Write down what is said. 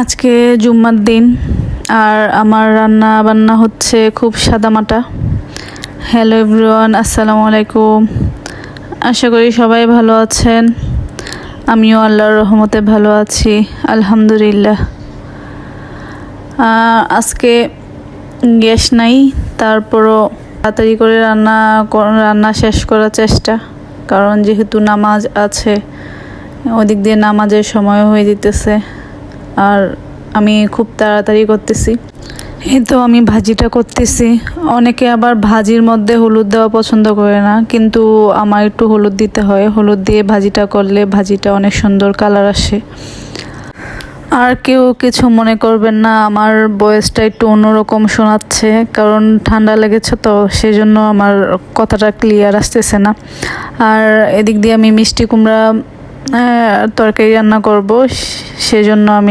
আজকে জুম্মার দিন আর আমার রান্না বান্না হচ্ছে খুব সাদামাটা। হ্যালো এভরিওয়ান, আসসালামু আলাইকুম। আশা করি সবাই ভালো আছেন। আমিও আল্লাহর রহমতে ভালো আছি, আলহামদুলিল্লাহ। আজকে গ্যাস নাই, তারপরও তাড়াতাড়ি করে রান্না শেষ করার চেষ্টা, কারণ যেহেতু নামাজ আছে, ওদিক দিয়ে নামাজের সময় হয়ে যেতেছে আর আমি খুব তাড়াতাড়ি করতেছি। এই তো আমি ভাজিটা করতেছি। অনেকে আবার ভাজির মধ্যে হলুদ দেওয়া পছন্দ করে না, কিন্তু আমার একটু হলুদ দিতে হয়। হলুদ দিয়ে ভাজিটা করলে ভাজিটা অনেক সুন্দর কালার আসে। আর কেউ কিছু মনে করবেন না, আমার ভয়েসটা একটু অন্যরকম শোনাচ্ছে, কারণ ঠান্ডা লেগেছে তো, সেজন্য আমার কথাটা ক্লিয়ার আসতেছে না। আর এদিক দিয়ে আমি মিষ্টি কুমড়া তরকারি রান্না করব, সেজন্য আমি